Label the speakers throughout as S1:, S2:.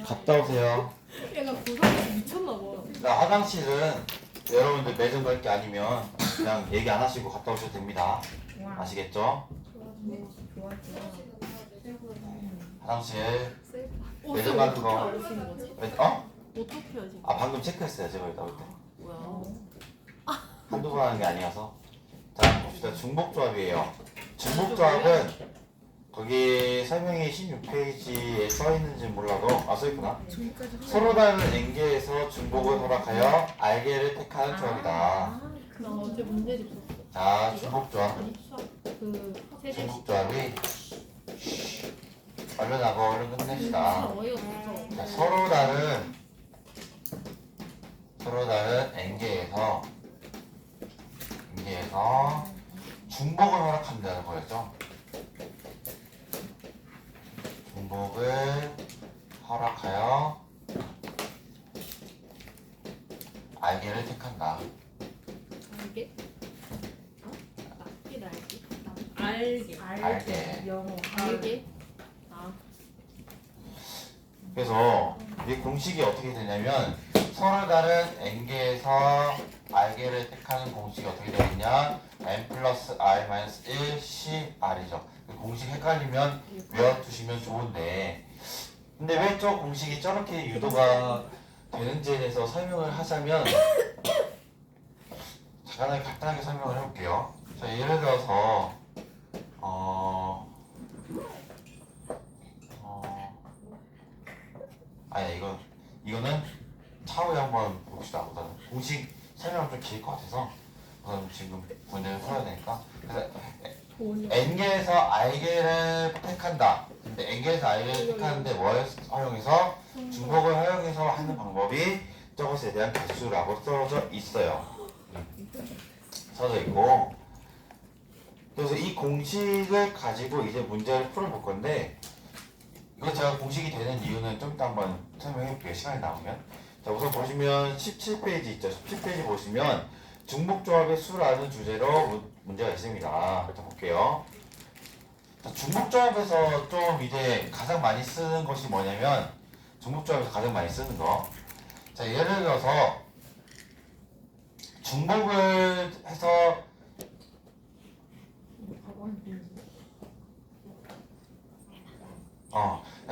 S1: 갔다 오세요.
S2: 얘가 고등학교 미쳤나봐.
S1: 나 화장실은 여러분들 매점 갈 게 아니면 그냥 얘기 안 하시고 갔다 오셔도 됩니다. 아시겠죠? 화장실 매점 가는 거.
S2: 알으시는 거지?
S1: 어?
S2: 어떻게 하신
S1: 아 방금 체크했어요. 제가 나올 때.
S2: 뭐야?
S1: 한두 번 하는 게 아니어서. 자 봅시다. 중복조합이에요. 중복조합은 거기 설명이 16페이지에 써있는지 몰라도 써있구나. 서로 다른 N개에서 중복을 허락하여 R개를 택하는 조합이다.
S2: 나 어제 문제집 썼어.
S1: 자 중복조합.
S2: 아니 수학 그 세제
S1: 중복조합이 얼른 하고 얼른 끝냅시다.
S2: 어이없어.
S1: 자, 서로 다른 N개에서 중복을 허락한다는 거였죠. 중복을 허락하여 R개를 택한다.
S2: 알게? 어? 낫게 알게?
S1: 알게.
S3: 영어
S2: 알게? 아
S1: 그래서 이 공식이 어떻게 되냐면 서로 다른 N개에서 R개를 택하는 공식이 어떻게 되겠냐? N 플러스 R 마이너스 1 C R이죠. 그 공식 헷갈리면 외워두시면 좋은데 근데 왜 저 공식이 저렇게 유도가 되는지에 대해서 설명을 하자면 잠깐 간단하게 설명을 해볼게요. 자 예를 들어서 아니 이거는 차후에 한번 봅시다. 우선 공식 설명은 좀 길 것 같아서 우선 지금 문제를 풀어야 되니까. 그래서 N개에서 R개를 택한다. 근데 N개에서 R개를 택하는데 뭘 허용해서 중복을 허용해서 하는 방법이 저것에 대한 개수라고 써져 있어요. 써져 있고 그래서 이 공식을 가지고 이제 문제를 풀어볼 건데 이거 제가 공식이 되는 이유는 좀 이따 한번 설명해 볼게요. 시간이 남으면. 자, 우선 보시면 17페이지 있죠. 17페이지 보시면 중복조합의 수라는 주제로 문제가 있습니다. 일단 볼게요. 자, 중복조합에서 좀 이제 가장 많이 쓰는 것이 뭐냐면 중복조합에서 가장 많이 쓰는 거. 자, 예를 들어서 중복을 해서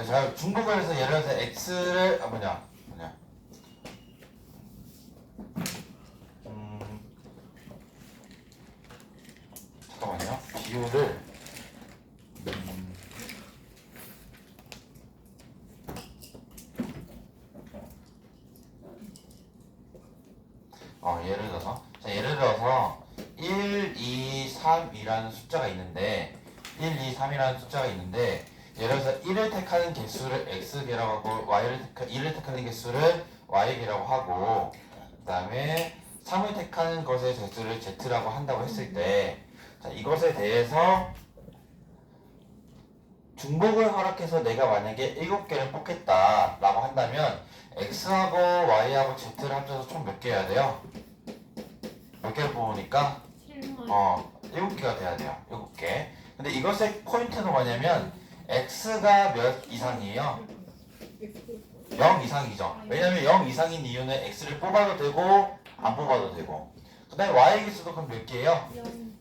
S1: 자, 중복을 해서 예를 들어서 x를 잠깐만요. 비율을 예를 들어서 1, 2, 3이라는 숫자가 있는데 1, 2, 3이라는 숫자가 있는데 예를 들어서 1을 택하는 개수를 x개라고 하고 2를 택하는 개수를 y개라고 하고 그 다음에 3을 택하는 것의 개수를 z라고 한다고 했을 때 자, 이것에 대해서 중복을 허락해서 내가 만약에 7개를 뽑겠다 라고 한다면 x하고 y하고 z를 합쳐서 총 몇 개 해야 돼요? 몇 개를 뽑으니까 7개가 돼야 돼요. 7개. 근데 이것의 포인트는 뭐냐면 x가 몇 이상이에요? 0 이상이죠. 왜냐면 0 이상인 이유는 x를 뽑아도 되고 안 뽑아도 되고 그 다음에 y의 개수도 그럼 몇 개예요?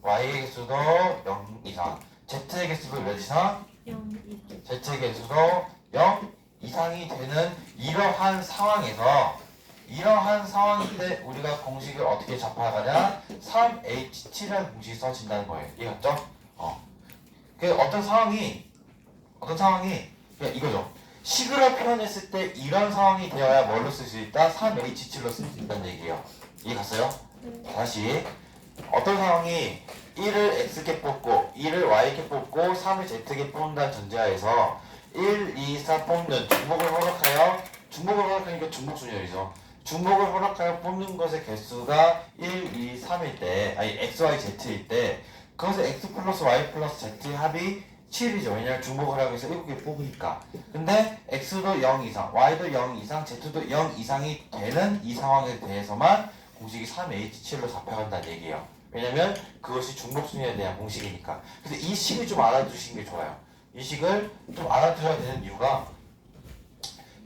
S1: y의 개수도 0 이상 z의 개수도 몇 이상?
S2: 0
S1: z의 개수도 0 이상이 되는 이러한 상황일 때 우리가 공식을 어떻게 잡아가냐 3H7이라는 공식이 써진다는 거예요. 이해갔죠? 그 어떤 상황이 그냥 이거죠. 식으로 표현했을 때 이런 상황이 되어야 뭘로 쓸 수 있다? 3H7로 쓸 수 있다는 얘기예요. 이해 갔어요? 다시 어떤 상황이 1을 x개 뽑고 2를 y개 뽑고 3을 z개 뽑는다는 전제하에서 1, 2, 4 뽑는 중복을 허락하니까 중복순열이죠. 중복을 허락하여 뽑는 것의 개수가 1, 2, 3일 때 x, y, z일 때 그것의 x 플러스 y 플러스 z의 합이 7이죠. 왜냐면 중복을 하기 위해서 7개 뽑으니까. 근데 x도 0 이상, y도 0 이상, z도 0 이상이 되는 이 상황에 대해서만 공식이 3H7로 잡혀간다는 얘기예요. 왜냐면 그것이 중복순위에 대한 공식이니까. 그래서 이 식을 좀 알아두시는 게 좋아요. 이 식을 좀 알아두셔야 되는 이유가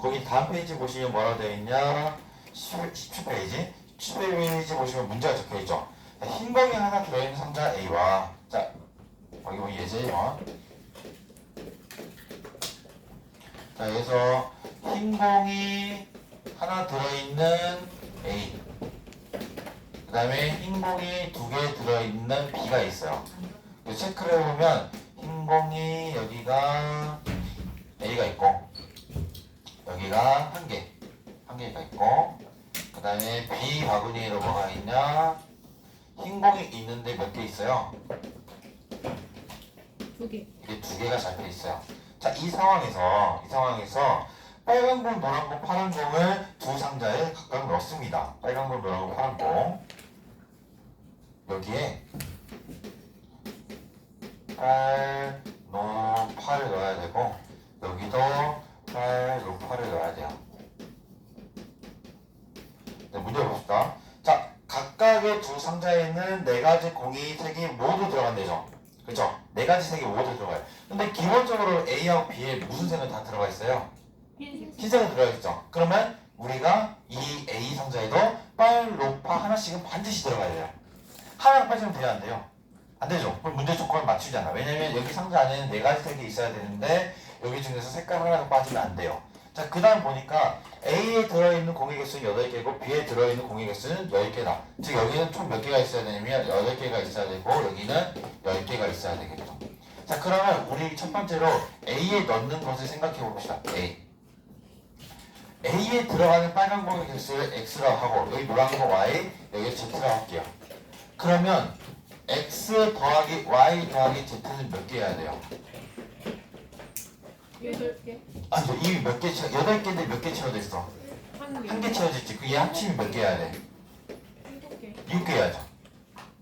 S1: 거기 다음 페이지 보시면 뭐라고 되어 있냐? 17페이지. 17페이지 보시면 문제가 적혀 있죠. 자, 흰 공이 하나 들어있는 상자 A와 자 여기 보면 예제요. 자 여기서 흰 공이 하나 들어있는 A. 그 다음에 흰 공이 2개 들어있는 B가 있어요. 그래서 체크를 해보면 흰 공이 여기가 A가 있고 여기가 한 개가 있고 그 다음에 B 바구니에도 뭐가 있냐? 흰 공이 있는데 몇 개 있어요?
S2: 2개.
S1: 이게 2개가 잡혀 있어요. 자, 이 상황에서 빨간 공, 노란 공, 파란 공을 두 상자에 각각 넣습니다. 빨간 공, 노란 공, 파란 공 여기에 빨, 노, 파를 넣어야 되고 여기도 빨, 노, 파를 넣어야 돼요. 네, 문제 봅시다. 자, 각각의 두 상자에는 4가지 공이 3개 모두 들어간대죠. 그죠? 4가지 색이 모두 들어가요. 근데 기본적으로 A하고 B에 무슨 색은 다 들어가 있어요?
S2: 흰색.
S1: 흰색은 들어가 있죠. 그러면 우리가 이 A 상자에도 빨, 노, 파 하나씩은 반드시 들어가야 돼요. 하나가 빠지면 돼요, 안 돼요? 안 되죠. 그럼 문제 조건을 맞추잖아. 왜냐면 여기 상자 안에는 4가지 색이 있어야 되는데 여기 중에서 색깔 하나가 빠지면 안 돼요. 자, 그 다음 보니까 A에 들어있는 공의 개수는 8개고 B에 들어있는 공의 개수는 10개다. 즉 여기는 총 몇 개가 있어야 되냐면 8개가 있어야 되고 여기는 10개가 있어야 되겠죠. 자, 그러면 우리 첫 번째로 A에 넣는 것을 생각해 봅시다. A에 들어가는 빨간 공의 개수를 X라고 하고 여기 노란 거 Y, 여기 Z라고 할게요. 그러면 X 더하기 Y 더하기 Z는 몇 개 해야 돼요?
S2: 8개.
S1: 아니, 이미 몇 개, 8개인데 몇 개 채워져 있어? 한 개 채워져 있지. 그얘 합치면 몇 개 해야 돼?
S2: 7개.
S1: 6개 해야죠.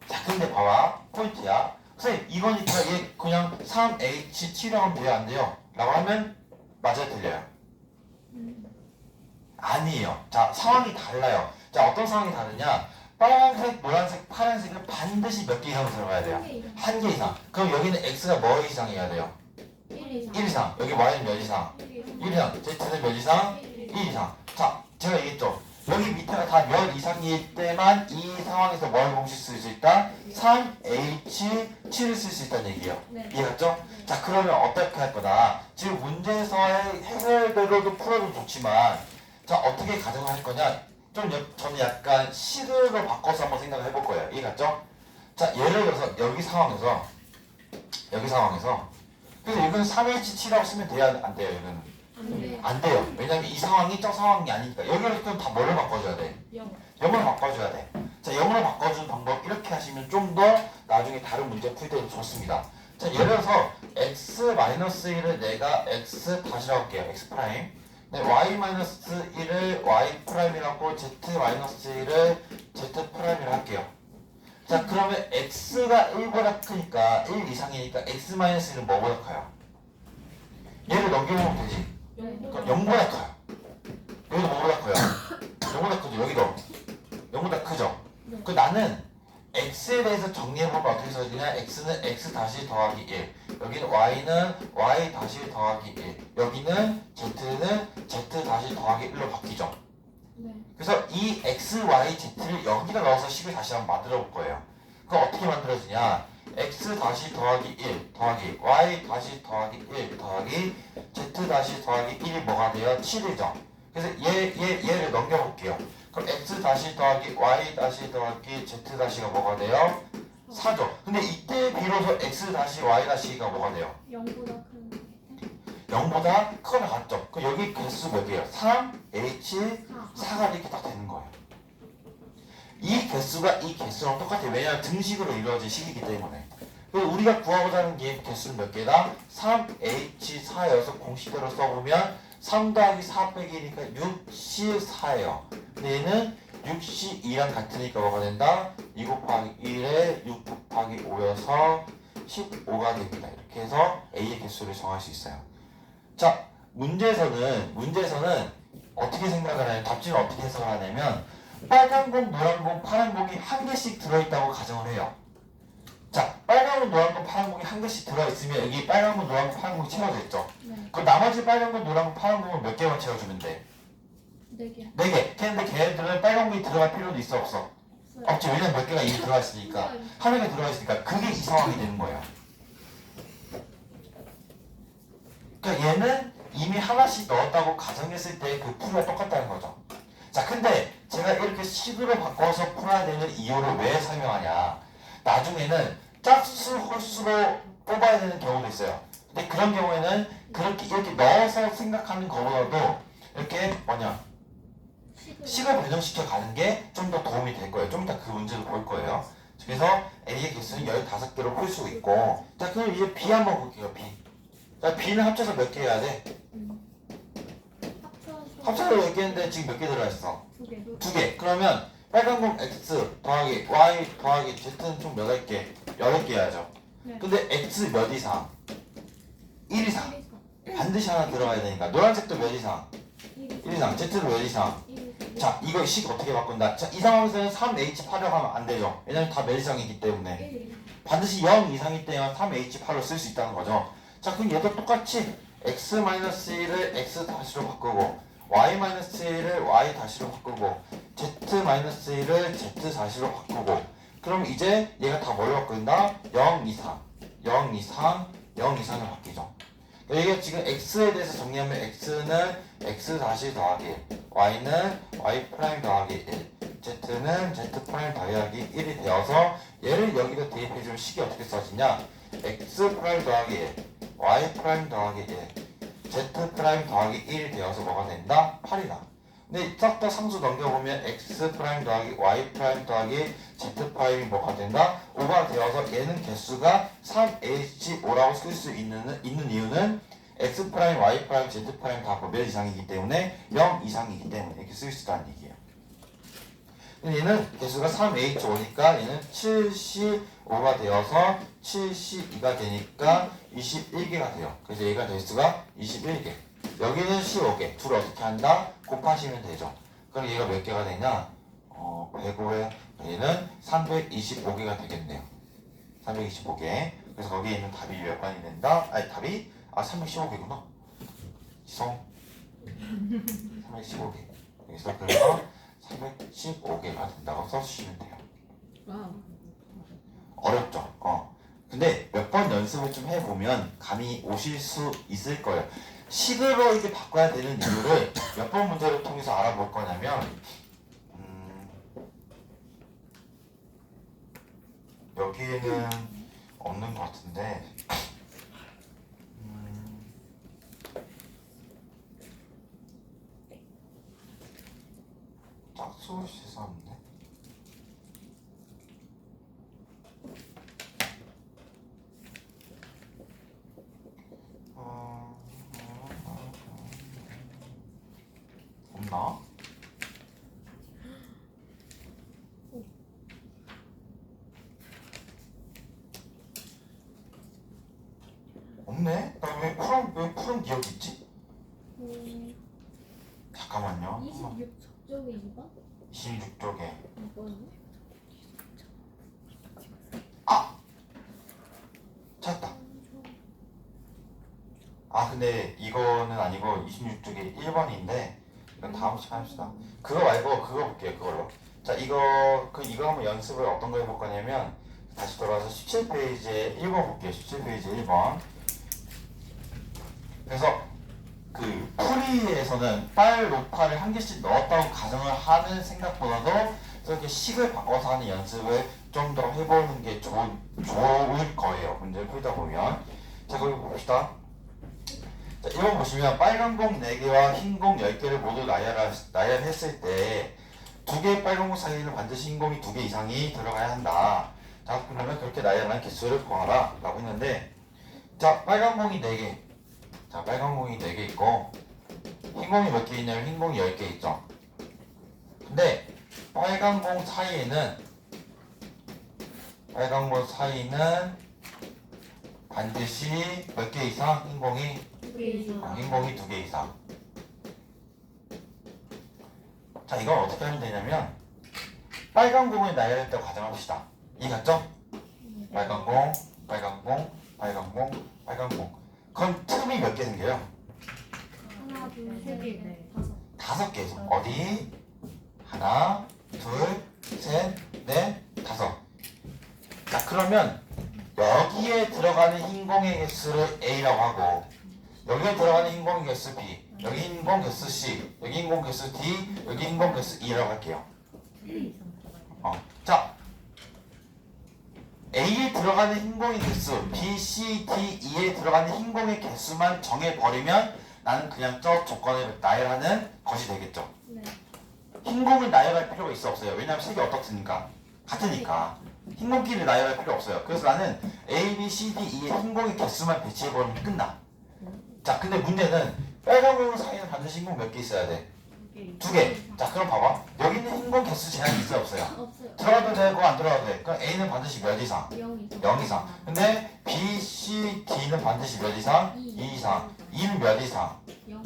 S1: 자, 근데 봐봐. 포인트야. 선생님, 이거니까 얘 그냥 3H7이라고 하면 돼요? 안 돼요? 라고 하면 맞아요? 틀려요? 아니에요. 자, 상황이 달라요. 자, 어떤 상황이 다르냐? 빨간색, 노란색, 파란색은 반드시 몇 개 이상 들어가야 돼요? 1개 이상. 그럼 여기는 X가 뭐 이상이어야 돼요?
S2: 1 이상.
S1: 1 이상. 여기 Y는 몇 이상? 1 이상. Z는 몇 이상?
S2: 1
S1: 1 이상. 자, 제가 얘기했죠. 여기 밑에가 다 몇 이상일 때만 이 상황에서 뭘 공식 쓸 수 있다? 3H7을 쓸 수 있다는 얘기예요.
S2: 네.
S1: 이해갔죠? 자, 그러면 어떻게 할 거다? 지금 문제에서의 해설대로도 풀어도 좋지만 자, 어떻게 가정을 할 거냐? 저는 약간 시르로 바꿔서 한번 생각을 해볼 거예요. 이해갔죠? 자, 예를 들어서 여기 상황에서 그래서 이건 3H7이라고 쓰면 돼야 안 돼요? 이거는
S2: 안 돼.
S1: 안 돼요. 왜냐면 이 상황이 저 상황이 아니니까. 여기를 그럼 다 뭘로 바꿔줘야 돼?
S2: 0.
S1: 0으로 바꿔줘야 돼. 자, 0으로 바꿔주는 방법 이렇게 하시면 좀 더 나중에 다른 문제 풀 때도 좋습니다. 자, 예를 들어서 x-1을 내가 x 다시라고 할게요. x 프라임. 네, y-1을 y 프라임이라고 z-1을 z 프라임이라고 할게요. 자, 그러면 x가 1보다 크니까 1 이상이니까 x-1은 뭐보다 커요? 얘를 넘겨보면 되지. 0보다 커요. 여기도 뭐보다 커요? 0보다 크죠. 여기도 0보다 크죠.
S2: 네.
S1: 그 나는 x에 대해서 정리해보면 어떻게 써지냐? x는 x 다시 더하기 1. 여기는 y는 y 다시 더하기 1. 여기는 z는 z 다시 더하기 1로 바뀌죠.
S2: 네.
S1: 그래서 이 x, y, z를 여기다 넣어서 식을 다시 한번 만들어 볼 거예요. 그럼 어떻게 만들어지냐? x 다시 더하기 1 더하기 y 다시 더하기 1 더하기 z 다시 더하기 1이 뭐가 돼요? 7이죠. 그래서 얘를 넘겨볼게요. 그럼 x 다시 더하기 y 다시 더하기 z 다시가 뭐가 돼요? 4죠. 근데 이때 비로소 x 다시 y 다시가 뭐가 돼요?
S2: 0보다 큰
S1: 0보다 크거나 같죠. 그럼 여기 개수 몇 개예요? 3, h,
S2: 4.
S1: 4가 이렇게 딱 되는 거예요. 이 개수가 이 개수랑 똑같아요. 왜냐하면 등식으로 이루어진 식이기 때문에. 그리고 우리가 구하고자 하는 게 개수는 몇 개다? 3H4여서 공식대로 써보면 3 더하기 4 빼기 1이니까 64예요. 근데 얘는 62랑 같으니까 뭐가 된다? 2 곱하기 1에 6 곱하기 5여서 15가 됩니다. 이렇게 해서 A의 개수를 정할 수 있어요. 자, 문제에서는 어떻게 생각을 하냐면 답지는 어떻게 해석을 하냐면 빨간 공, 노란 공, 파란 공이 한 개씩 들어있다고 가정을 해요. 자, 빨간 공, 노란 공, 파란 공이 한 개씩 들어있으면 여기 빨간 공, 노란 공, 파란 공이 채워져 있죠.
S2: 네.
S1: 그럼 나머지 빨간 공, 노란 공, 파란 공은 몇 개만 채워주면 돼?
S2: 4개.
S1: 4개. 근데 걔네들은 빨간 공이 들어갈 필요도 있어, 없어?
S2: 없어요.
S1: 없지. 왜냐면 몇 개가 이미 들어가 있으니까. 한 개가 들어가 있으니까 그게 이 상황이 되는 거야. 그러니까 얘는 이미 하나씩 넣었다고 가정했을 때 그 풀이가 똑같다는 거죠. 자, 근데 제가 이렇게 식으로 바꿔서 풀어야 되는 이유를 왜 설명하냐. 나중에는 짝수, 홀수로 뽑아야 되는 경우도 있어요. 근데 그런 경우에는 그렇게 이렇게 넣어서 생각하는 것보다도 이렇게 뭐냐 식을 변형시켜 가는 게 좀 더 도움이 될 거예요. 좀 이따 그 문제를 볼 거예요. 그래서 A의 개수는 15개로 풀 수 있고, 자, 그럼 이제 B 한번 볼게요. B. 자, B는 합쳐서 몇 개 해야 돼? 합쳐서 10개인데 지금 몇 개 들어있어?
S2: 2개.
S1: 2개. 그러면 빨간 공 X 더하기 Y 더하기 Z는 총 몇 개? 8개 해야죠.
S2: 네.
S1: 근데 X 몇 이상? 1 이상.
S2: 1
S1: 반드시 하나 들어가야 되니까. 노란색도 몇 이상? 1 이상. Z도 몇 이상?
S2: 1
S1: 자, 이거 식 어떻게 바꾼다? 자, 이 상황에서는 3H8을 하면 안 되죠. 왜냐면 다 몇 이상이기 때문에.
S2: 1
S1: 반드시 0 이상일 때만 3H8을 쓸 수 있다는 거죠. 자, 그럼 얘도 똑같이 X-1을 X 다시로 바꾸고 Y-1을 Y 다시로 바꾸고 Z-1을 Z 다시로 바꾸고, 그럼 이제 얘가 다 뭘로 바꾼다? 0 이상, 0 이상, 0 이상을 바뀌죠. 이게 지금 X에 대해서 정리하면 X는 X 다시 더하기, Y는 Y 프라임 더하기 1, Z는 Z 프라임 더하기 1이 되어서 얘를 여기다 대입해주면 식이 어떻게 써지냐? X 프라임 더하기 1, Y 프라임 더하기 1, Z 프라임 더하기 1이 되어서 뭐가 된다? 8이다. 근데 싹 다 상수 넘겨보면 X 프라임 더하기 Y 프라임 더하기 Z 프라임이 뭐가 된다? 5가 되어서 얘는 개수가 3H5라고 쓸 수 있는 이유는 X 프라임, Y 프라임, Z 프라임 다 몇 이상이기 때문에 0 이상이기 때문에 이렇게 쓸 수 있다는 얘기예요. 근데 얘는 개수가 3H5니까 얘는 7C5가 되어서 7C2가 되니까 21개가 돼요. 그래서 얘가 개수가 21개. 여기는 15개. 둘을 어떻게 한다? 곱하시면 되죠. 그럼 얘가 몇 개가 되냐? 105에 얘는 325개가 되겠네요. 325개. 그래서 거기에 있는 답이 몇 번이 된다? 아니 답이 315개구나. 지성 315개. 여기서 그래서 315개가 된다고 써주시면 돼요.
S2: 와우.
S1: 어렵죠? 근데 몇 번 연습을 좀 해보면 감이 오실 수 있을 거예요. 식으로 이렇게 바꿔야 되는 이유를 몇 번 문제를 통해서 알아볼 거냐면, 여기에는 없는 것 같은데, 짝수 시사인데? 없나? 없네? 나 왜 푸른 기억이 있지? 잠깐만요.
S2: 26쪽에 2번?
S1: 26쪽에.
S2: 2번?
S1: 찾았다. 근데 이거는 아니고 26쪽에 1번인데 이건 다음 시간에 합시다. 그거 말고 그거 볼게요. 그걸로. 자, 이거 한번 연습을 어떤 거 해볼 거냐면, 다시 돌아와서 17페이지에 1번 볼게요. 17페이지 1번. 그래서 그 풀이에서는 빨, 로파를 한 개씩 넣었다고 가정을 하는 생각보다도 이렇게 식을 바꿔서 하는 연습을 좀 더 해보는 게 좋을 거예요. 문제를 풀다 보면. 자, 거기 봅시다. 자, 1번 보시면 빨간 공 4개와 흰 공 10개를 모두 나열했을 때 2개의 빨간 공 사이에는 반드시 흰 공이 2개 이상이 들어가야 한다. 자, 그러면 그렇게 나열한 개수를 구하라 라고 했는데, 자, 빨간 공이 4개. 자, 빨간 공이 4개 있고 흰 공이 몇 개 있냐면 흰 공이 10개 있죠. 근데 빨간 공 사이에는 반드시 몇 개 이상? 흰 공이
S2: 2개 이상.
S1: 흰 공이 2개 이상. 자, 이걸 어떻게 하면 되냐면 빨간 공을 나열했다고 가정합시다. 이해갔죠? 빨간 공, 빨간 공, 빨간 공, 빨간 공. 그럼 틈이 몇 개 생겨요?
S2: 하나, 둘, 세 개,
S3: 네.
S2: 다섯.
S1: 5개죠. 어디? 하나, 둘, 셋, 넷, 다섯. 자, 그러면 여기에 들어가는 흰 공의 개수를 A라고 하고 여기에 들어가는 흰 공의 개수 B, 여기 흰 공 개수 C, 여기 흰 공 개수 D, 여기 흰 공 개수 E라고 할게요. 자, A에 들어가는 흰 공의 개수, B, C, D, E에 들어가는 흰 공의 개수만 정해버리면 나는 그냥 저 조건을 나열하는 것이 되겠죠.
S2: 네.
S1: 흰 공을 나열할 필요가 있어 없어요? 왜냐하면 색이 어떻습니까? 같으니까. 흰 공끼리 나열할 필요 없어요. 그래서 나는 A, B, C, D, E의 흰 공의 개수만 배치해버리면 끝나. 자, 근데 문제는 빨간 공 사이에는 반드시 흰 공 몇 개 있어야 돼? 2개. 자, 그럼 봐봐. 여기는 흰 공 개수 제한이 있어요 없어요?
S2: 없어요.
S1: 들어가도 되고 안 들어가도 돼. 그럼 A는 반드시 몇 이상?
S2: 0 이상.
S1: 0 이상. 근데 B, C, D는 반드시 몇 이상? 2 이상. E는 몇 이상?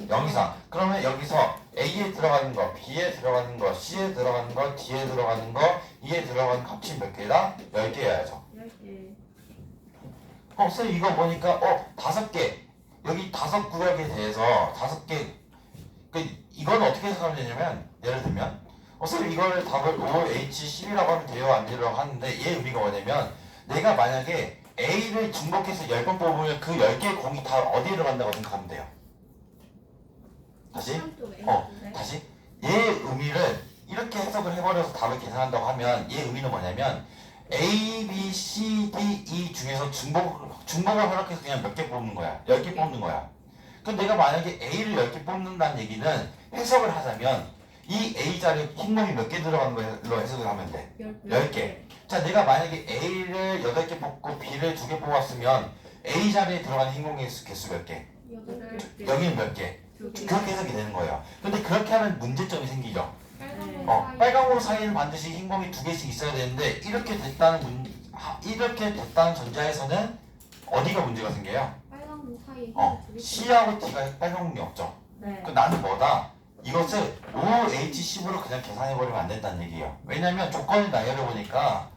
S1: 0 이상. 그러면 여기서 A에 들어가는 거, B에 들어가는 거, C에 들어가는 거, D에 들어가는 거, E에 들어가는 값이 몇 개다? 10개여야죠.
S3: 10개.
S1: 선생님 이거 보니까 5개. 여기 5구역에 대해서 5개. 이건 어떻게 해석하면 되냐면 예를 들면 선생님 이걸 답을 OH10이라고 하면 돼요 안 돼요 하는데 얘 의미가 뭐냐면 내가 만약에 A를 중복해서 10번 뽑으면 그 10개의 공이 다 어디에 들어간다고 생각하면 돼요. 다시? 다시? 얘의 의미를 이렇게 해석을 해버려서 답을 계산한다고 하면 얘의 의미는 뭐냐면 A, B, C, D, E 중에서 중복을 허락해서 그냥 몇 개 뽑는 거야. 10개 뽑는 거야. 그럼 내가 만약에 A를 10개 뽑는다는 얘기는 해석을 하자면 이 A 자리에 흰 놈이 몇 개 들어가는 걸로 해석을 하면 돼. 10개. 자, 내가 만약에 A를 8개 뽑고 B를 2개 뽑았으면 A 자리에 들어가는 흰 공의 개수 몇 개?
S2: 8개.
S1: 여기는 몇 개? 그렇게 해석이 되는 거예요. 근데 그렇게 하면 문제점이 생기죠.
S2: 빨간 공 사이.
S1: 빨간 공 사이에는 반드시 흰 공이 2개씩 있어야 되는데 이렇게 됐다는 전제하에서는 어디가 문제가 생겨요?
S2: 빨간 공 사이에
S1: C하고 D가 빨간 공이 없죠.
S3: 네.
S1: 그 나는 뭐다? 이것을 OH10으로 그냥 계산해버리면 안 된다는 얘기예요. 왜냐면 조건을 나열해보니까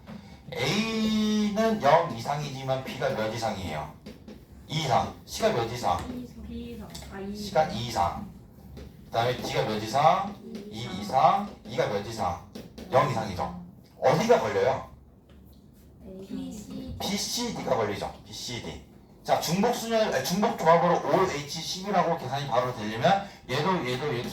S1: A는 0 이상이지만 B가 몇 이상이에요? 2 이상. C가 몇 이상?
S3: 2 이상. 아, 2
S1: C가 2 이상. 그 다음에 D가 몇 이상? 2 이상. E가 몇 이상? 0 이상이죠. 어디가 걸려요?
S2: B, C,
S1: B, C, D가 걸리죠. B, C, D. 자, 중복 조합으로 OH10이라고 계산이 바로 되려면 얘도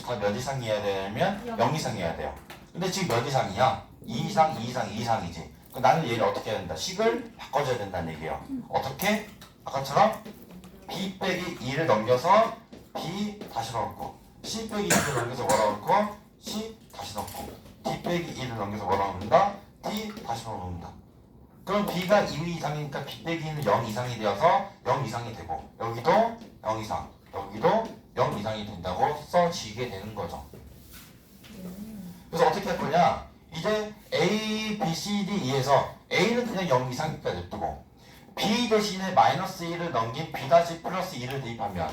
S1: 다 몇 이상이어야 되냐면 0 이상이어야 돼요. 근데 지금 몇 이상이야? 2 이상, 2 이상, 2 이상이지. 그럼 나는 얘를 어떻게 해야 된다? 식을 바꿔줘야 된다는 얘기예요. 어떻게? 아까처럼 B 빼기 2를 넘겨서 B 다시 넣고 C 빼기 2를 넘겨서 뭐라고 넣고 C 다시 넣고 D 빼기 2를 넘겨서 뭐라고 넣는다? D 다시 넣는다. 그럼 B가 2 이상이니까 B 빼기는 0 이상이 되어서 0 이상이 되고 여기도 0 이상, 여기도 0 이상이 된다고 써지게 되는 거죠. 그래서 어떻게 할 거냐? 이제 A, B, C, D, E에서 A는 그냥 0 이상이니까 냅두고 B 대신에 마이너스 1을 넘긴 B 다시 플러스 2를 대입하면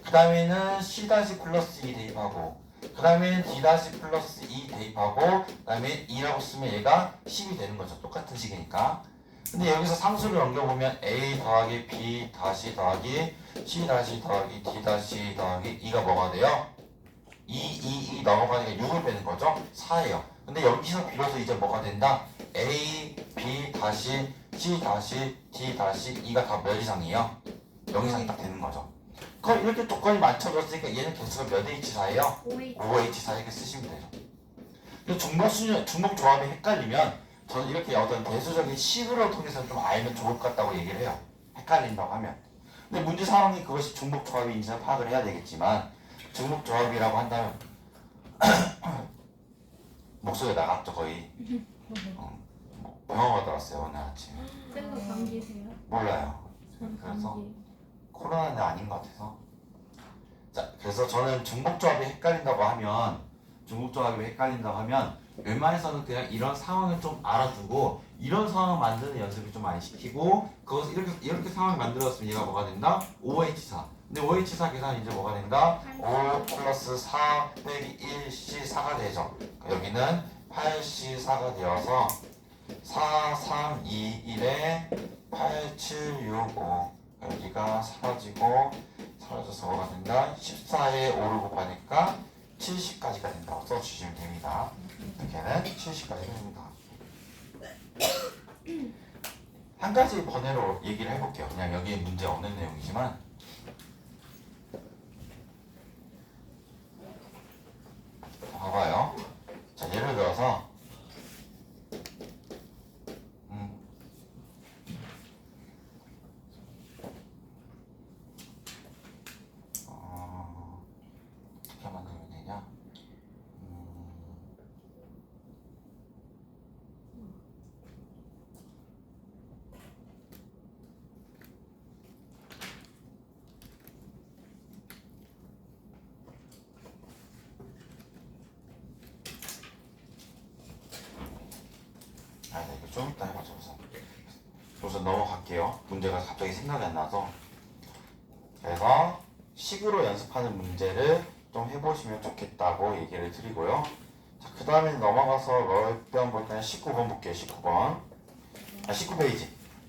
S1: 그 다음에는 C 다시 플러스 2 대입하고 그 다음에 D 다시 플러스 2 대입하고 그 다음에 2라고 쓰면 얘가 10이 되는 거죠. 똑같은 식이니까. 근데 여기서 상수를 넘겨보면 A 더하기 B 다시 더하기 C 다시 더하기 D 다시 더하기 2가 뭐가 돼요? 2 넘어가니까 6을 빼는 거죠. 4예요. 근데 여기서 비로소 이제 뭐가 된다? A, B 다시 C 다시 D 다시 2가 다 몇 이상이에요? 0 이상이 딱 되는 거죠. 그럼 이렇게 조건이 맞춰졌으니까 얘는 개수가 몇 H4예요? 5H4 이렇게 쓰시면 되죠. 중복 조합이 헷갈리면 저는 이렇게 어떤 대수적인 식으로 통해서 좀 알면 좋을 것 같다고 얘기를 해요. 헷갈린다고 하면. 근데 문제 상황이 그것이 중복 조합인지는 파악을 해야 되겠지만 중복 조합이라고 한다면 목소리가 나갔죠 거의. 병원 갔다 왔어요 오늘 아침에.
S2: 쌤도 감기세요?
S1: 몰라요.
S2: 전
S1: 그래서
S2: 감기.
S1: 코로나는 아닌 것 같아서. 자, 그래서 저는 중복조합이 헷갈린다고 하면 웬만해서는 그냥 이런 상황을 좀 알아두고 이런 상황을 만드는 연습을 좀 많이 시키고 그것을 이렇게 상황을 만들었으면 얘가 뭐가 된다? 5H4. 근데 5H4 계산은 이제 뭐가 된다? 5 플러스 4 빼기 1C4가 되죠. 여기는 8C4가 되어서 4, 3, 2, 1에 8, 7, 6, 5 여기가 사라지고 사라져서 뭐가 된다? 14에 5를 곱하니까 70까지가 된다고 써주시면 됩니다. 이렇게는 70까지가 됩니다. 한 가지 번외로 얘기를 해볼게요. 그냥 여기에 문제 없는 내용이지만 봐봐요. 자, 예를 들어서 어떻게 만들면 되냐? 네, 이거 좀 이따 해보자 우선 넘어갈게요. 문제가 갑자기 생각이 안 나서. 그래서 식으로 연습하는 문제를 좀 해보시면 좋겠다고 얘기를 드리고요. 자, 그 다음에 넘어가서 롤병 볼 때는 19번 볼게요. 19번. 19페이지.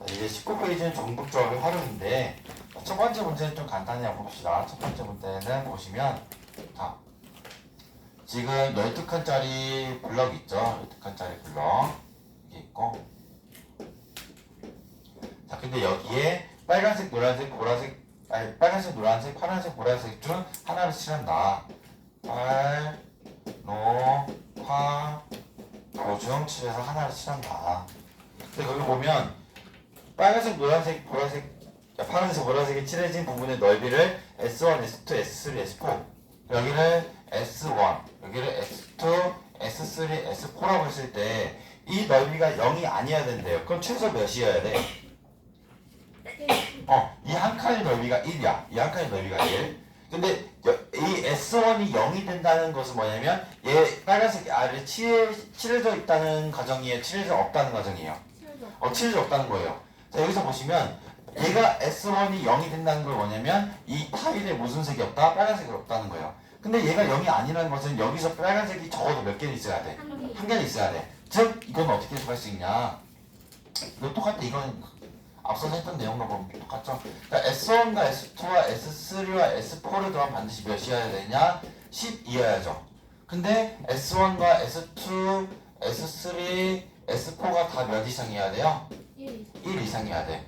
S1: 이제 19페이지는 정복조합의 활용인데, 첫 번째 문제는 좀 간단히 한번 봅시다. 첫 번째 문제는 보시면, 자, 지금 12칸짜리 블럭 있죠? 12칸짜리 블럭. 이게 있고. 자, 근데 여기에 빨간색, 노란색, 보라색, 아니, 빨간색, 노란색, 파란색, 보라색 중 하나를 칠한다. 빨, 노, 파, 도중 칠해서 하나를 칠한다. 근데 거기 보면 빨간색, 노란색, 보라색, 파란색, 보라색이 칠해진 부분의 넓이를 S1, S2, S3, S4 여기를 S1, 여기를 S2, S3, S4라고 했을 때 이 넓이가 0이 아니어야 된대요. 그럼 최소 몇이어야 돼? 이 한 칸의 넓이가 1이야. 이 한 칸의 넓이가 1. 근데 이 S1이 0이 된다는 것은 뭐냐면 얘 빨간색 아래 칠해져 있다는 가정이에요? 칠해져 없다는 가정이에요? 칠해져 없다는 거예요. 자, 여기서 보시면 얘가 S1이 0이 된다는 걸 뭐냐면 이 타일에 무슨 색이 없다? 빨간색이 없다는 거예요. 근데 얘가 0이 아니라는 것은 여기서 빨간색이 적어도 몇 개는 있어야 돼? 한 개는 있어야 돼. 즉 이건 어떻게 해석할 수 있냐? 이거 똑같아. 이건 앞서서 했던 내용과 보면 똑같죠? 그러니까 S1과 S2와 S3와 S4를 더하면 반드시 몇이어야 되냐? 10이어야죠. 근데 S1과 S2, S3, S4가 다 몇 이상이어야 돼요? 1 이상이어야 돼.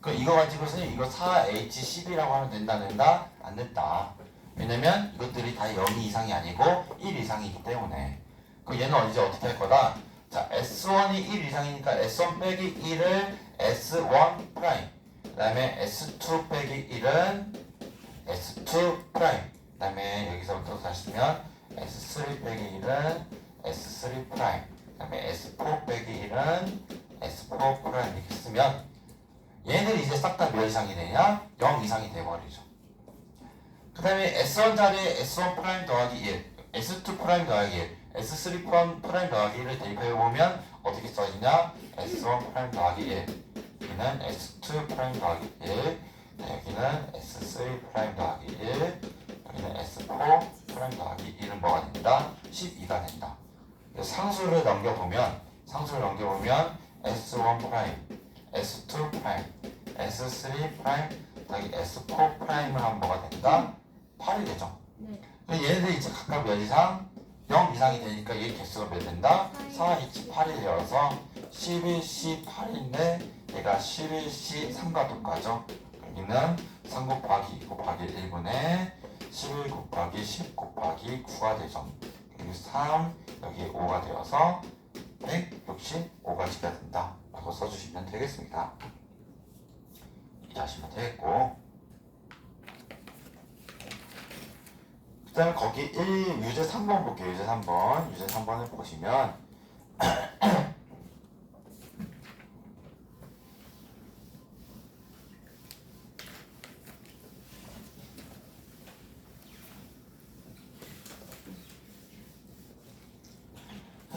S1: 그럼 이거 가지고서는 이거 4H10이라고 하면 된다, 된다? 안 됐다. 왜냐면 이것들이 다 0 이상이 아니고 1 이상이기 때문에. 그럼 얘는 이제 어떻게 할 거다? 자, S1이 1 이상이니까 S1 빼기 1을 S1 프라임, 그 다음에 S2 빼기 1은 S2 프라임, 그 다음에 여기서부터 다시 쓰면 S3 빼기 1은 S3 프라임, 그 다음에 S4 빼기 1은 S4 프라임 이렇게 쓰면 얘는 이제 싹 다 몇 이상이 되냐? 0 이상이 돼버리죠. 그 다음에 S1 자리에 S1 프라임 더하기 1, S2 프라임 더하기 1, S3 프라임 더하기 1을 대입해보면 어떻게 써지냐? S1 프라임 더하기 1, 여기는 S2 프라임 더하기 1, 여기는 S3 프라임 더하기 1, 여기는 S4 프라임 더하기 1은 뭐가 된다? 12가 된다. 상수를 넘겨보면 S1 프라임, S2 프라임, S3 프라임 더하기 S4 프라임을 하면 뭐가 된다? 8이 되죠.
S2: 네.
S1: 얘네들이 이제 각각 몇 이상? 0 이상이 되니까 얘 개수가 몇 된다? 4, 2, 8이 되어서 11C 8인데 얘가 11C 3과 똑같죠? 여기는 3 곱하기 2 곱하기 1분의 11 곱하기 10 곱하기 9가 되죠. 여기 3, 여기 5가 되어서 165가지가 된다 라고 써주시면 되겠습니다. 이렇게 하시면 되겠고, 그 다음에 거기 유제 3번 볼게요. 유제 3번을 보시면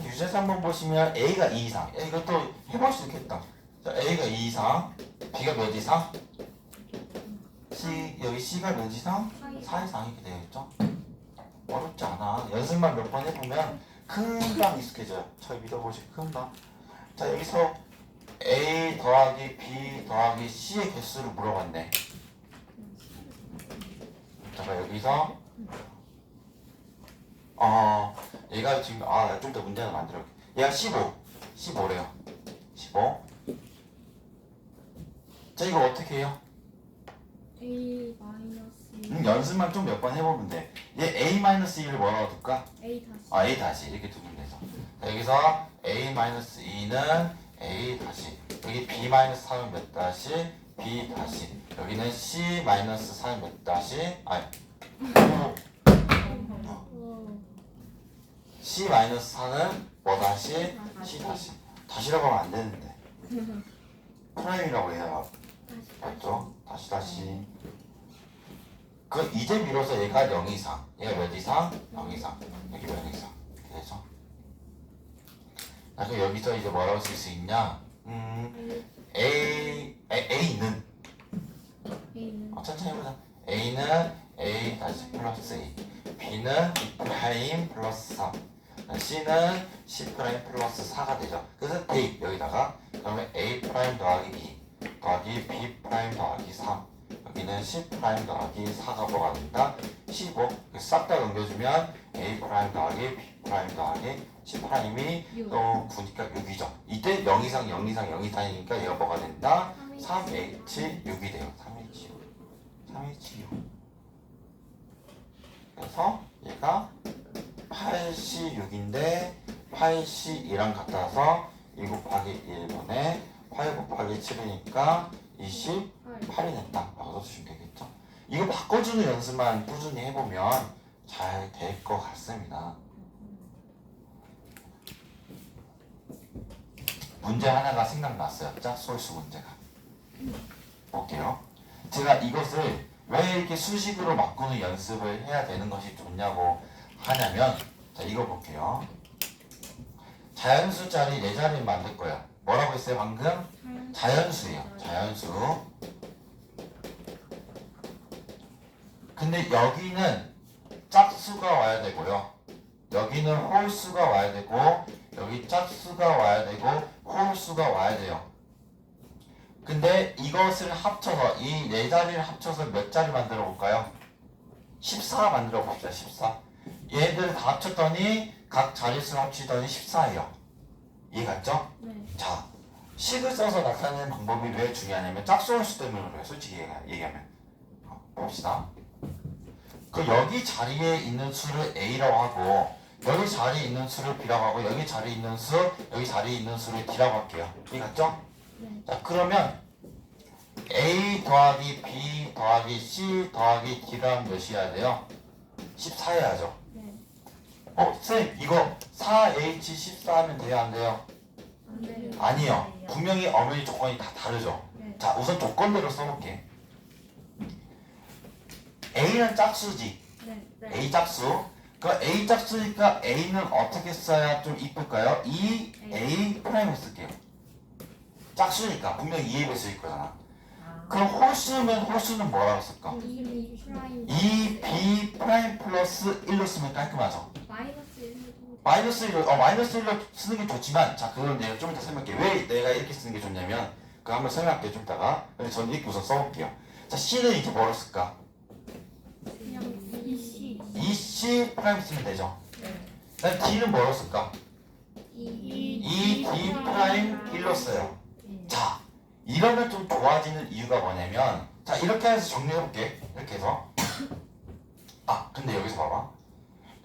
S1: 유제 3번 보시면 A가 2 이상, 이것도 해볼 수 있겠다. 자, A가 2 이상, B가 몇 이상? 여기 C가 몇 이상? 4 이상 이렇게 되어있죠. 어렵지 않아. 연습만 몇 번 해보면 금방 익숙해져요. 저희 믿어보시고 금방. 자 여기서 A 더하기 B 더하기 C의 개수를 물어봤네. 잠깐 여기서 얘가 지금 좀 더 문제 하나 만들어볼게. 얘가 15래요. 15. 자 이거 어떻게 해요?
S2: A 마이너스
S1: 연습만 좀 몇 번 해보면 돼. 얘 A-2를 뭐라고 둘까?
S2: A 다시
S1: A 다시 이렇게 두면 돼서. 자, 여기서 A-2는 A 다시. 여기 B-3은 몇 다시? B 다시. 여기는 C-3은 몇 다시? C-4는 뭐 다시? C 다시. 다시라고 하면 안 되는데. 프라임이라고 해야 맞죠? 다시. 그 이제 비로소 얘가 0 이상. 얘가 몇 이상? 0 이상. 여기 몇 이상. 이렇게 되죠? 그럼 여기서 이제 뭐라고 쓸 수 있냐? A는 천천히 해보자. A는 A 다시 플러스 A, B는 B 프라임 플러스 3, C는 C 프라임 플러스 4가 되죠. 그래서 대입 여기다가 그러면 A 프라임 더하기 B 더하기 B 프라임 더하기 3, 여기는 C 프라임 더하기 4가 뭐가 된다? 15. 싹 다 넘겨주면 A 프라임 더하기 B 프라임 더하기 C 프라임이 9니까 6이죠. 이때 0 이상 0 이상 0 이상이니까 얘가 뭐가 된다? 3H6이 돼요. 3H6. 그래서 얘가 86인데 82랑 같아서 1 곱하기 1분의 8 곱하기 7이니까 28이 됐다 라고 써주시면 되겠죠. 이거 바꿔주는 연습만 꾸준히 해보면 잘 될 것 같습니다. 문제 하나가 생각났어요. 짝소수 문제가. 볼게요. 제가 이것을 왜 이렇게 수식으로 바꾸는 연습을 해야 되는 것이 좋냐고 하냐면, 자 이거 볼게요. 자연수 자리 4자리를 만들 거예요. 뭐라고 했어요 방금? 자연수예요. 자연수. 근데 여기는 짝수가 와야 되고요. 여기는 홀수가 와야 되고, 여기 짝수가 와야 되고, 홀수가 와야 돼요. 근데 이것을 합쳐서 이 4자리를 합쳐서 몇 자리 만들어 볼까요? 14 만들어 봅시다. 14. 얘들 다 합쳤더니 각 자릿수를 합치더니 14예요. 이해갔죠?
S2: 네.
S1: 자, 식을 써서 나타내는 방법이 왜 중요하냐면 짝수 홀수 때문에 그래요. 솔직히 얘기하면. 봅시다. 그 여기 자리에 있는 수를 A라고 하고, 여기 자리에 있는 수를 B라고 하고, 여기 자리에 있는 수, 여기 자리에 있는 수를 D라고 할게요. 이해갔죠?
S2: 네.
S1: 자 그러면 A 더하기 B 더하기 C 더하기 D라면 몇이어야 돼요? 14여야죠.
S2: 네.
S1: 쌤 이거 4H14 하면 돼요 안 돼요?
S2: 안 돼요.
S1: 아니요. 분명히 엄연히 조건이 다 다르죠.
S2: 네.
S1: 자 우선 조건대로 써볼게. A는 짝수지.
S2: 네.
S1: A 짝수. 그 A 짝수니까 A는 어떻게 써야 좀 이쁠까요? A 프라임을 쓸게요. 짝수니까 분명히 2에 쓰일 거잖아. 그럼 홀수는 뭐라고 쓸까?
S2: E 프라임
S1: 2B 프라임 플러스 1로 쓰면 깔끔하죠.
S2: 마이너스 1로
S1: 마이너스 1로 쓰는 게 좋지만, 자 그건 내가 좀 이따 설명할게. 왜 내가 이렇게 쓰는 게 좋냐면 그거 한번 설명할게요 좀 이따가. 근데 저는 이렇게 우선 써볼게요. 자 C는 이렇게 뭐라고 쓸까?
S2: 그냥 EC
S1: 2C 프라임 쓰면 되죠.
S2: 네.
S1: 그다음 D는 뭐라고 쓸까?
S2: E
S1: 2D 프라임 1로 써요. 자 이러면 좀 좋아지는 이유가 뭐냐면, 자 이렇게 해서 정리해볼게. 이렇게 해서 근데 여기서 봐봐.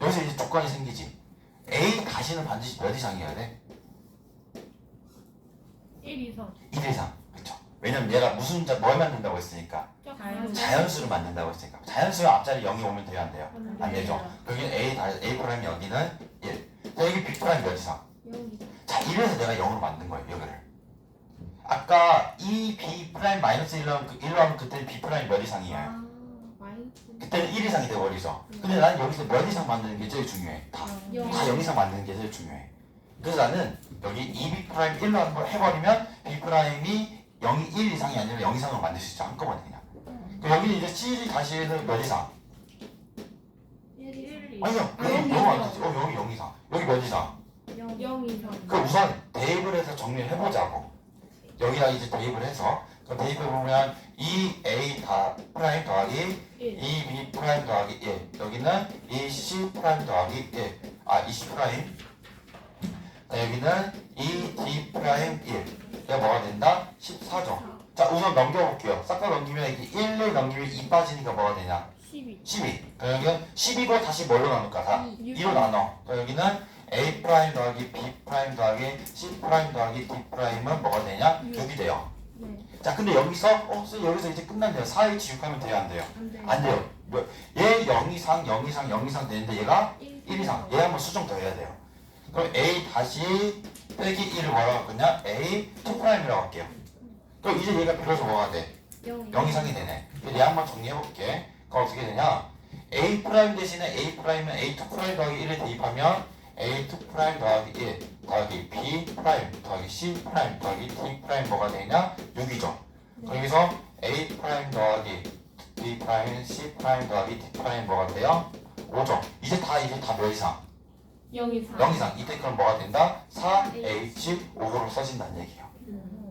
S1: 여기서 이제 조건이 생기지. A 다시는 반드시 몇 이상이어야 돼?
S2: 1 이상
S1: 1 이상. 그렇죠. 왜냐면 얘가 무슨 뭘 만든다고 했으니까? 자연수를 만든다고 했으니까. 자연수의 앞자리 0이 오면 돼요 안 돼요? 안 되죠. 여기는 A 프라임 여기는 1. 자 여기 B 프라임 몇 이상?
S2: 0
S1: 자 이래서 내가 0으로 만든 거예요 여기를. 아까 이 B 프라임 마이너스 1로 하면 그때는 B 프라임 몇 이상이에요?
S2: 마이너스
S1: 그때는 1 이상이 돼버리죠. 근데 난 여기서 몇 이상 만드는 게 제일 중요해. 다 0 이상 만드는 게 제일 중요해. 그래서 나는 여기 2B 프라임 1로 한번 해버리면 B 프라임이 0이 1 이상이 아니라 0 이상으로 만들 수 있죠. 한꺼번에 그냥. 그럼 여기 이제 C 다시 해서 몇 이상?
S2: 1
S1: 아니요. 여기 0 안 되지. 여기 0 이상. 여기 몇 이상?
S2: 0 0 이상.
S1: 그 우선 대입을 해서 정리를 해보자고. 여기다 이제 대입을 해서 그럼 대입해 보면 2a 프라임 더하기 2b 프라임 더하기 1 여기는 2c 프라임 더하기 1 2c 프라임 여기는 2d 프라임 1 이게 뭐가 된다? 14죠. 자 우선 넘겨볼게요. 싹 다 넘기면 이렇게 1, 1 넘기면 2 빠지니까 뭐가 되냐?
S2: 12.
S1: 12. 그럼 여기는 12고 다시 뭘로 나눌까? 다 2로 나눠. 그럼 여기는 a 프라임 더하기 b 프라임 더하기 c 프라임 더하기 d 프라임은 뭐가 되냐? 6이 돼요.
S2: 네.
S1: 자 근데 여기서 선생님 여기서 이제 끝난대요. 4H 6 하면 돼요 안 돼요?
S2: 안 돼요.
S1: 안 돼요. 얘 0 이상 0 이상 0 이상 되는데 얘가 1 이상 얘 한번 수정 더 해야 돼요. 그럼 a 다시 빼기 1을 뭐라고 할 거냐? a 2 프라임이라고 할게요. 그럼 이제 얘가 비로소 뭐가 돼? 0 이상이 되네. 얘 한번 정리해 볼게. 그럼 어떻게 되냐? a 프라임 대신에 a 프라임은 a 2 프라임 더하기 1에 대입하면 a 2 프라임 더하기 1 더하기 b 프라임 더하기 c 프라임 더하기 d 프라임 뭐가 되냐? 6이죠. 그럼 여기서 a 프라임 더하기 b 프라임 c 프라임 더하기 d 프라임 뭐가 돼요? 5죠. 이제 다 몇 이상?
S2: 0 이상.
S1: 0 이상. 이때 그럼 뭐가 된다? 4H5로 써진다는 얘기예요.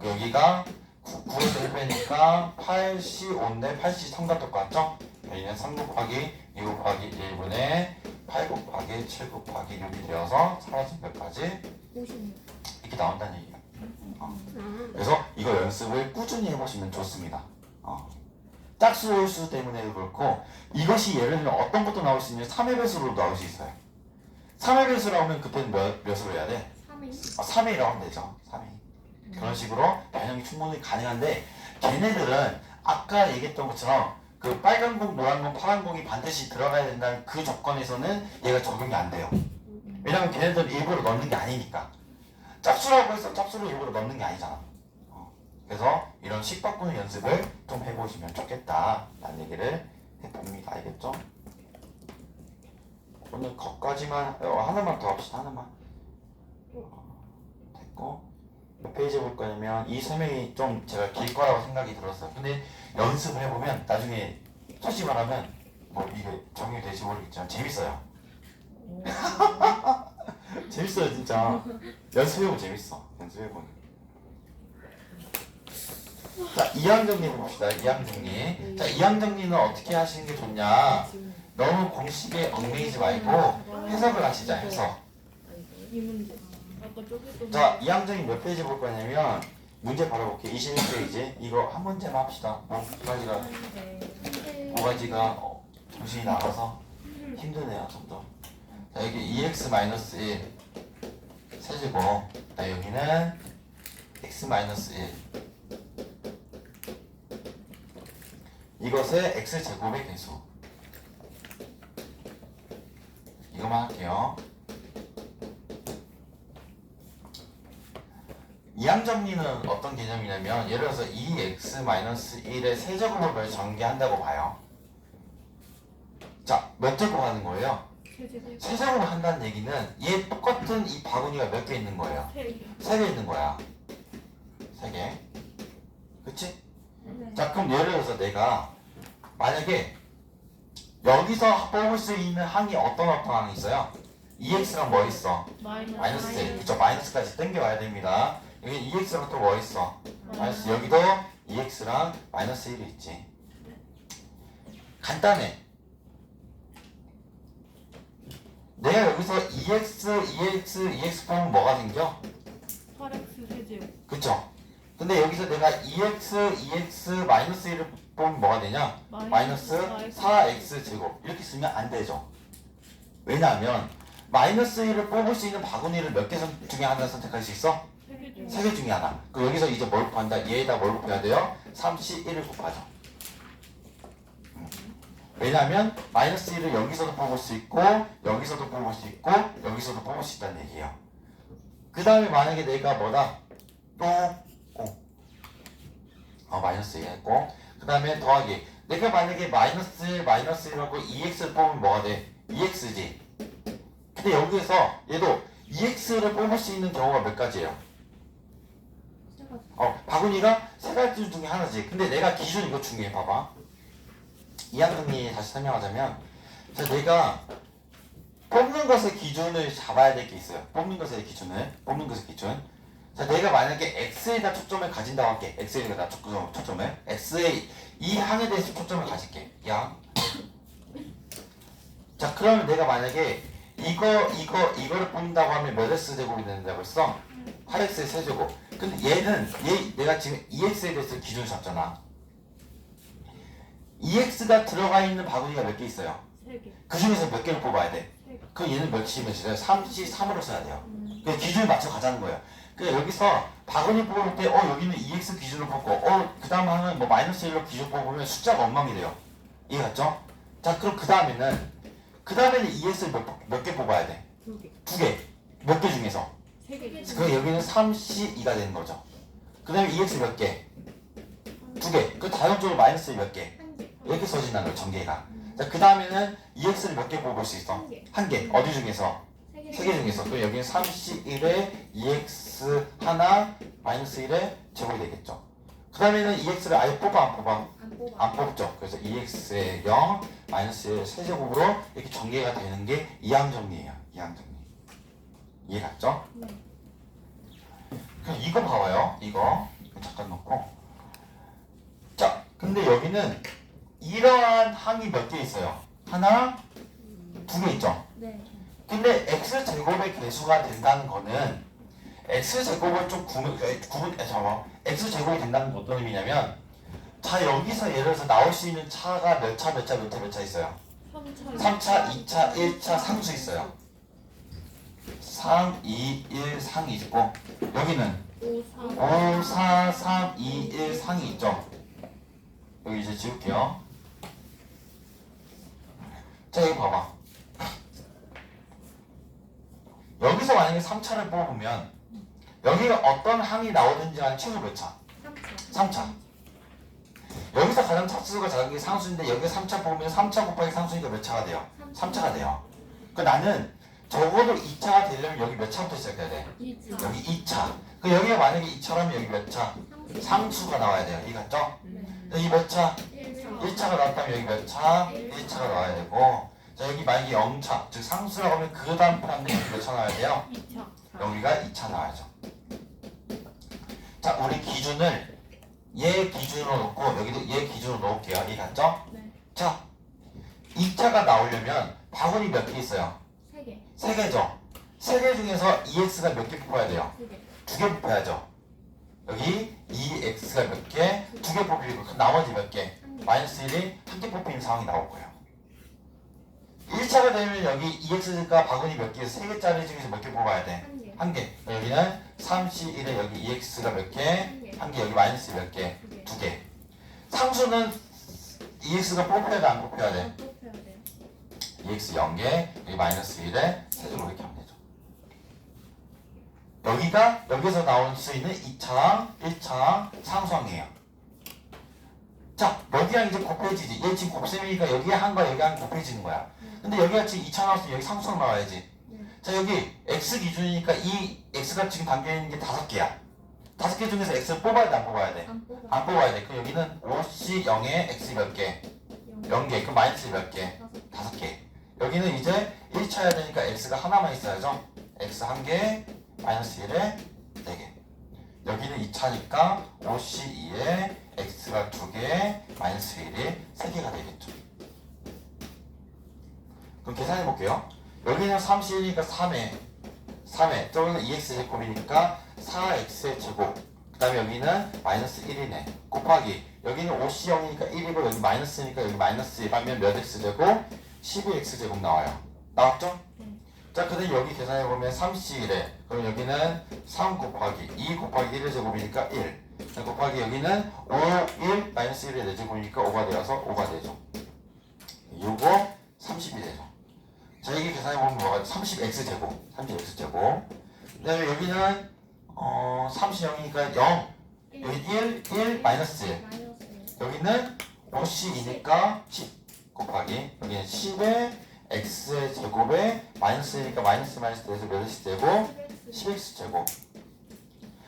S1: 여기가 9에서 1 빼니까 8C5인데 8C3과 똑같죠? 여기는 3 곱하기 2 곱하기 1분의 8 곱하기 7 곱하기 6이 되어서 사라진 몇까지?
S2: 56.
S1: 이렇게 나온다는 얘기예요. 그래서 이거 연습을 꾸준히 해보시면 좋습니다. 짝수 홀수 때문에도 그렇고 이것이 예를 들면 어떤 것도 나올 수 있는 3의 배수로 나올 수 있어요. 3의 배수 나오면 그때는 몇으로 해야 돼?
S2: 3인.
S1: 3회라고 하면 되죠. 3회. 그런 식으로 변형이 충분히 가능한데 걔네들은 아까 얘기했던 것처럼 그 빨간 공, 노란 공, 파란 공이 반드시 들어가야 된다는 그 조건에서는 얘가 적용이 안 돼요. 왜냐면 걔네들은 일부러 넣는 게 아니니까. 짭수라고 해서 짭수를 일부러 넣는 게 아니잖아. 그래서 이런 식바꾸는 연습을 좀 해보시면 좋겠다 라는 얘기를 해봅니다. 알겠죠? 오늘 거까지만 하나만 더 합시다. 하나만. 됐고 몇 페이지 볼 거냐면 이 설명이 좀 제가 길 거라고 생각이 들었어요. 근데 연습을 해보면 나중에 솔직히 말하면 뭐 이게 적용이 될지 모르겠지만 재밌어요. 재밌어요 진짜. 연습해보면 재밌어. 연습해보면. 자, 이항 정리 봅시다. 이항 정리. 자, 이항 정리는 어떻게 하시는 게 좋냐? 너무 공식에 얽매이지 말고 해석을 하시자. 해석.
S2: 이 문제. 아까 저기도.
S1: 자, 이항 정리 몇 페이지 볼 거냐면 문제 바로 볼게요. 21페이지. 이거 한 문제만 합시다. 두 가지가 정신이 나가서 힘드네요. 점점. 자, 여기 2x-1 세제곱. 자, 여기는 x-1. 이것의 x제곱의 개수. 이거만 할게요. 이항 정리는 어떤 개념이냐면 예를 들어서 2x-1의 세제곱을 전개한다고 봐요. 자, 몇 제곱 하는 거예요? 세제곱 한다는 얘기는 얘 똑같은 이 바구니가 몇 개 있는 거예요? 3개 있는 거야. 3개. 그치? 자, 그럼 예를 들어서 내가 만약에 여기서 뽑을 수 있는 항이 어떤 항이 있어요? 2x랑 뭐 있어? 마이너스 1. 그쵸? 마이너스까지 땡겨와야 됩니다. 여기 2x랑 또 뭐 있어? 마이너스. 여기도 2x랑 마이너스 1이 있지. 간단해. 내가 여기서 2x 뽑으면 뭐가 생겨?
S2: 8x 세제곱.
S1: 그쵸? 근데 여기서 내가 2x 마이너스 1을 뽑으면 뭐가 되냐? 마이너스 4x 제곱. 이렇게 쓰면 안 되죠. 왜냐하면 마이너스 1을 뽑을 수 있는 바구니를 몇 개 중에 하나 선택할 수 있어? 3개 중에 하나. 그럼 여기서 이제 뭘 곱한다? 얘에다 뭘 곱해야 돼요? 3c1을 곱하죠. 왜냐하면 마이너스 1을 여기서도 뽑을 수 있고 여기서도 뽑을 수 있고 여기서도 뽑을 수 있다는 얘기예요. 그 다음에 만약에 내가 뭐다? 또 마이너스 1 했고 그 다음에 더하기 내가 만약에 마이너스 1 1하고 2x를 뽑으면 뭐가 돼? 2x지. 근데 여기에서 얘도 2x를 뽑을 수 있는 경우가 몇 가지예요? 바구니가 3가지 중에 하나지. 근데 내가 기준 이거 중요해. 봐봐. 이항 정리 다시 설명하자면 자, 내가 뽑는 것의 기준을 잡아야 될 게 있어요. 뽑는 것의 기준. 자, 내가 만약에 x에다 초점을 가진다고 할게. x에다 초점을. x의 이 항에 대해서 초점을 가질게. 이 항. 자, 그러면 내가 만약에 이거를 뽑는다고 하면 몇 x 제곱이 되는데 벌써 8x의 세제곱. 근데 얘 내가 지금 2x에 대해서 기준을 잡잖아. 2x가 들어가 있는 바구니가 몇 개 있어요?
S2: 3개.
S1: 그 중에서 몇 개를 뽑아야 돼?
S2: 3개.
S1: 그럼 얘는 몇이면 3으로 써야 돼요. 그 기준을 맞춰 가자는 거예요. 그래서 여기서 바구니 뽑을 때 여기는 2x 기준으로 뽑고 그 다음 하는 뭐 마이너스 1로 기준 뽑으면 숫자가 엉망이 돼요. 이해갔죠? 자, 그럼 그 다음에는 2x를 몇 개 뽑아야 돼?
S2: 2개.
S1: 2개. 몇 개 중에서?
S2: 3개.
S1: 그럼 여기는 3c2가 되는 거죠. 그 다음에 2x 몇 개? 2개. 그 자동적으로 마이너스 1 몇 개?
S2: 1개.
S1: 이렇게 써진다는 거예요, 전개가. 자, 그 다음에는 2x를 몇 개 뽑을 수 있어?
S2: 1개.
S1: 한 개. 어디 중에서?
S2: 3개.
S1: 3개 중에서. 그럼 여기는 3c1에 2x 하나 마이너스 1의 제곱이 되겠죠. 그 다음에는 2x를 아예 뽑아 안 뽑아?
S2: 안 뽑아.
S1: 안 뽑죠. 그래서 2x의 0 마이너스 1의 세제곱으로 이렇게 전개가 되는 게 이항정리예요. 이항정리. 이해갔죠?
S2: 네.
S1: 그럼 이거 봐봐요. 이거 잠깐 놓고. 자, 근데 여기는 이러한 항이 몇 개 있어요? 하나, 2개 있죠?
S2: 네.
S1: 근데 x제곱의 개수가 된다는 거는 x제곱을 좀 x제곱이 된다는 건 어떤 의미냐면 자, 여기서 예를 들어서 나올 수 있는 차가 몇 차 있어요?
S2: 3차.
S1: 3차, 2차, 1차 상수 있어요. 3, 2, 1 상이 있고 여기는
S2: 5, 4.
S1: 5, 4, 3, 2, 1 상이 있죠. 여기 이제 지울게요. 자, 여기 봐봐. 여기서 만약에 3차를 뽑으면 여기가 어떤 항이 나오든지 간에 최소 몇 차?
S2: 3차.
S1: 3차. 여기서 가장 차수가 작은 게 상수인데 여기 3차 뽑으면 3차 곱하기 상수니까 몇 차가 돼요? 3차가 돼요. 그 나는 적어도 2차가 되려면 여기 몇 차부터 시작해야 돼?
S2: 2차.
S1: 여기 2차. 그 여기가 만약에 2차라면 여기 몇 차? 상수가 나와야 돼요. 이해갔죠?
S2: 네.
S1: 여기 몇 차?
S2: 1차.
S1: 1차가 나왔다면 여기 몇 차? 1차가 나와야 되고 자, 여기 만약에 0차 즉 상수라고 하면 그 다음 판에 몇 차 나와야 돼요?
S2: 2차.
S1: 여기가 2차 나와야죠. 자, 우리 기준을 얘 기준으로 놓고 여기도 얘 기준으로 놓을게요. 이해갔죠?
S2: 네.
S1: 자, 2차가 나오려면 바구니 몇 개 있어요?
S2: 3개.
S1: 3개죠? 3개 중에서 2x가 몇 개 뽑아야 돼요?
S2: 3개.
S1: 2개 뽑아야죠. 여기 2x가 몇 개? 2개 뽑히고 그 나머지 몇 개? 마이너스 1이 한 개 뽑히는 상황이 나올 거예요. 1차가 되면 여기 2x가 바구니 몇 개? 3개짜리 중에서 몇 개 뽑아야 돼?
S2: 1개.
S1: 한 개. 여기는 3c1에 여기 2x가 몇 개? 한 개. 여기 마이너스 몇 개?
S2: 2개.
S1: 2개. 상수는 2x가 뽑혀야 돼? 안 뽑혀야 돼?
S2: 안 뽑혀야 돼요.
S1: 2x 0개, 여기 마이너스 1에 세제곱 이렇게 하면 되죠. 여기서 나올 수 있는 2차, 1차 상수항이에요. 자, 여기랑 이제 곱해지지. 얘 지금 곱셈이니까 여기 한과 여기 한 곱해지는 거야. 근데 여기가 지금 2차 나왔으면 여기 상수항 나와야지.
S2: 네.
S1: 자, 여기 x 기준이니까 이 x가 지금 담겨있는 게 5개야. 5개 중에서 x를 뽑아야 돼, 안 뽑아야 돼?
S2: 안 뽑아.
S1: 안 뽑아야 돼. 그럼 여기는 5c 0에 x 몇 개? 0개. 그럼 마이너스 몇 개? 5개. 여기는 이제 1차야 되니까 x가 하나만 있어야죠. x 1개, 마이너스 1에 4개. 여기는 2차니까 5c2에 x가 2개, 마이너스 1이 3개가 되겠죠. 그럼 계산해 볼게요. 여기는 3c니까 3에 저기는 2x 제곱이니까 4x의 제곱. 그 다음에 여기는 마이너스 1이네. 곱하기 여기는 5c0이니까 1이고 여기 마이너스니까 여기 마이너스 1 하면 몇 x 제곱? 12x 제곱 나와요. 나왔죠?
S2: 네.
S1: 자, 그 다음에 여기 계산해보면 3c1에 그럼 여기는 3 곱하기 2 곱하기 1의 제곱이니까 1 곱하기 여기는 5, 1, 마이너스 1의 4제곱이니까 5가 되어서 5가 되죠. 요거 30이 되죠. 자, 이게 계산해보면 뭐가 30x 제곱 30x 제곱 그 다음에 여기는 30이니까 0 여기 1 마이너스 1
S2: 마이너스 1.
S1: 여기는 5c이니까 10 곱하기 여기는 10에 x의 제곱에 마이너스니까 마이너스 돼서 몇 x 제곱? 10x 제곱.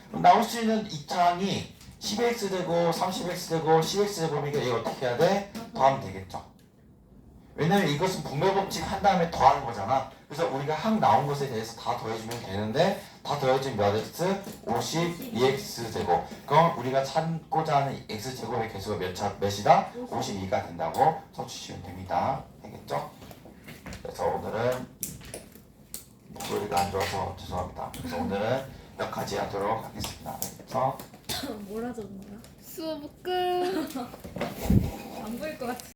S1: 그럼 나올 수 있는 2차항이 10x 제곱, 30x 제곱, 10x 제곱이니까 이거 어떻게 해야 돼? 더하면 되겠죠. 왜냐면 이것은 분모법칙 한 다음에 더하는 거잖아. 그래서 우리가 항 나온 것에 대해서 다 더해주면 되는데 다 더해지면 몇 x? 52x 제곱. 그럼 우리가 찾고자 하는 x 제곱의 개수가 몇이다? 52가 된다고 써주시면 됩니다. 알겠죠? 그래서 오늘은 목소리가 안 좋아서 죄송합니다. 그래서 오늘은 여기까지 하도록 하겠습니다. 알겠죠?
S2: 뭐라 적은 거야?
S3: 수업 끝.
S2: 안 보일 것 같아.